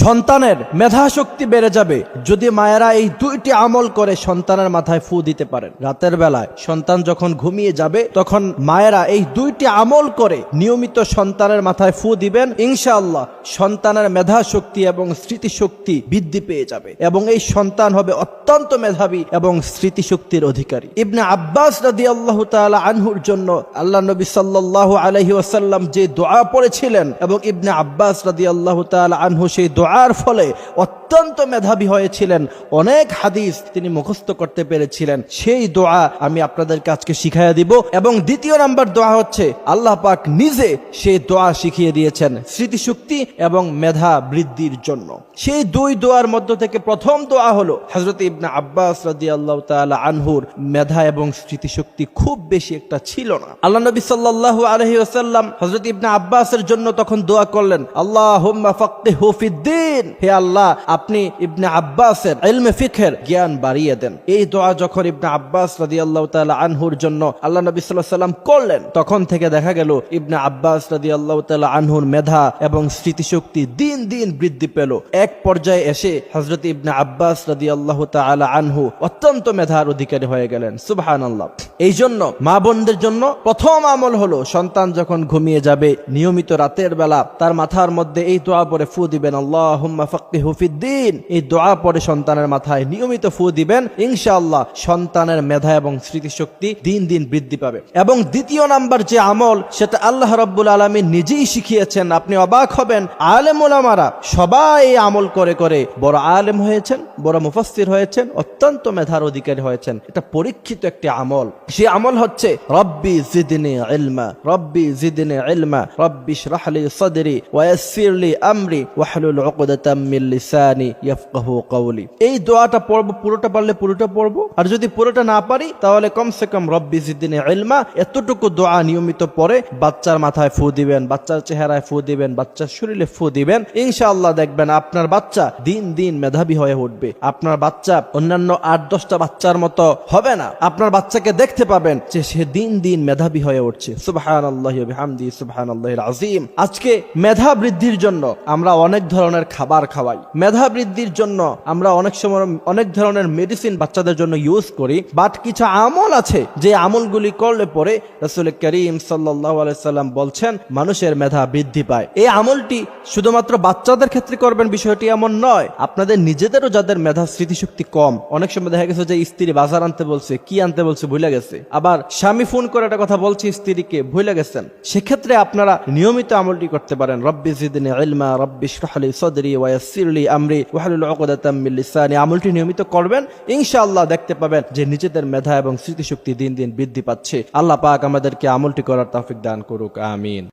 সন্তানের মেধা শক্তি বেড়ে যাবে যদি মায়েরা এই দুইটি আমল করে সন্তানের মাথায় ফু দিতে পারেন। রাতের বেলায় সন্তান যখন ঘুমিয়ে যাবে তখন মায়েরা এই দুইটি আমল করে নিয়মিত সন্তানের মাথায় ফু দিবেন, ইনশাআল্লাহ সন্তানের মেধা শক্তি এবং স্মৃতিশক্তি বৃদ্ধি পেয়ে যাবে এবং এই সন্তান হবে অত্যন্ত মেধাবী এবং স্মৃতিশক্তির অধিকারী। ইবনে আব্বাস রাদিয়াল্লাহু তাআলা আনহুর জন্য আল্লাহ নবী সাল্লাল্লাহু আলাইহি ওয়াসাল্লাম যে দোয়া পড়েছিলেন এবং ইবনে আব্বাস রাদিয়াল্লাহু তাআলা আনহু সেই দোয়ার ফলে অত্যন্ত মেধাবী হয়েছিলেন, অনেক হাদিস তিনি মুখস্থ করতে পেরেছিলেন। সেই দোয়া আমি আপনাদেরকে আজকে শিখাইয়া দিব এবং দ্বিতীয় নাম্বার দোয়া হচ্ছে আল্লাহ পাক নিজে সেই দোয়া শিখিয়ে দিয়েছেন স্মৃতিশক্তি এবং মেধা বৃদ্ধির জন্য। সেই দুই দোয়ার মধ্য থেকে প্রথম দোয়া হলো হযরত ইবনে আব্বাস রাদিয়াল্লাহু তাআলা আনহুর মেধা এবং স্মৃতিশক্তি খুব বেশি একটা ছিল না। আল্লাহ নবী সাল্লাল্লাহু আলাইহি ওয়াসাল্লাম হযরত ইবনে আব্বাসের জন্য তখন দোয়া করলেন, আল্লাহুম্মা ফাক্কিহু ফিদ্দীন, হে আল্লাহ আপনি ইবনে আব্বাসের ইলমে ফিকহের জ্ঞান বাড়িয়ে দেন। এই দোয়া যখন ইবনে আব্বাস রাদিয়াল্লাহু তাআলা আনহুর জন্য আল্লাহ নবী সাল্লাল্লাহু আলাইহি ওয়াসাল্লাম করলেন তখন থেকে দেখা গেল ইবনে আব্বাস রাদিয়াল্লাহু তাআলা আনহুর মেধা এবং স্মৃতিশক্তি দিন দিন বৃদ্ধি পেল। এক পর্যায়ে এসে হযরত ইবনে আব্বাস রাদিয়াল্লাহু তাআলা আনহু অত্যন্ত মেধার অধিকারী হয়ে গেলেন। সুবহানাল্লাহ। এই জন্য মা বোনদের জন্য প্রথম আমল হলো সন্তান যখন ঘুমিয়ে যাবে নিয়মিত রাতের বেলা তার মাথার মধ্যে এই দোয়া পড়ে ফু দিবেন, আল্লাহুম্মা ফাক্কিহু ফিদ্দীন। এই দোয়া পড়ে সন্তানের মাথায় নিয়মিত ফু দিবেন, ইনশাআল্লাহ সন্তানের মেধা এবং স্মৃতিশক্তি দিন দিন বৃদ্ধি পাবে। এবং দ্বিতীয় নাম্বার যে আমল সেটা আল্লাহ রাব্বুল আলামিন নিজেই শিখিয়েছেন, আপনি অবাক হবেন আলেম ওলামারা সবাই এই আমল করে করে বড় আলেম হয়েছেন, বড় মুফাসসির হয়েছেন, অত্যন্ত মেধার অধিকারী হয়েছেন। এটা পরীক্ষিত একটি আমল। সেই আমল হচ্ছে রব্বি জিদনি ইলমা, রব্বি জিদনি ইলমা, রব্বি ইশরাহ লি সাদরি ওয়া ইয়াসসির লি আমরি ওয়াহলুল উকদাতাম মিন লিসানি ইয়াফকাহু কওলি। এই দোয়াটা পড়ব, পুরোটা পারলে পুরোটা পড়ব, আর যদি পুরোটা না পারি তাহলে কমসে কম রব্বি জিদনি ইলমা এতটুকু দোয়া নিয়মিত পড়ে বাচ্চার মাথায় ফু দিবেন, বাচ্চার চেহারায় ফু দিবেন, বাচ্চার শরীরে ফু দিবেন, ইনশাআল্লাহ দেখবেন আপনার বাচ্চা দিন দিন মেধাবী হয়ে উঠবে। আপনার বাচ্চা অন্যান্য 8-10টা বাচ্চার মতো হবে না। আপনার বাচ্চাকে দেখতে পাবেন যে সে দিন দিন মেধাবী হয়ে উঠছে। সুবহানাল্লাহি ওয়া বিহামদিহি সুবহানাল্লাহিল আযীম। আজকে মেধা বৃদ্ধির জন্য আমরা অনেক ধরনের খাবার খাওয়াই, মেধা বৃদ্ধির জন্য আমরা অনেক সময় অনেক ধরনের মেডিসিন বাচ্চাদের জন্য ইউজ করি, বাট কিছু আমল আছে যে আমলগুলি করলে পরে রাসূল করিম সাল্লাল্লাহু আলাইহি সাল্লাম বলছেন মানুষের মেধা বৃদ্ধি পায়। এই আমলটি শুধুমাত্র বাচ্চাদের ক্ষেত্রে করবেন বিষয়টি এমন নয়, আপনাদের নিজেদেরও যাদের মেধা স্মৃতিশক্তি কম, অনেক সময় দেখা গেছে যে স্ত্রী বাজার আনতে বলছে, কি আনতে বলছে ভুলে গেছে, আবার স্বামী ফোন করে একটা কথা বলছে স্ত্রীকে ভুলে গেছেন, সেক্ষেত্রে আপনারা নিয়মিত আমলটি করতে পারেন, রব্বি জিদনি ইলমা, রব্বি ইশরাহ লি সাদরি ওয়া ইয়াসসির লি আমরি ওয়াহলুল উকদাতাম মিন লিসানি। আমলটি নিয়মিত করবেন, ইনশাআল্লাহ দেখতে পাবেন যে নিজেদের মেধা এবং স্মৃতিশক্তি দিন দিন বৃদ্ধি পাচ্ছে। আল্লাহ পাক আমাদেরকে আমলটি করার তৌফিক দান করুক, আমিন।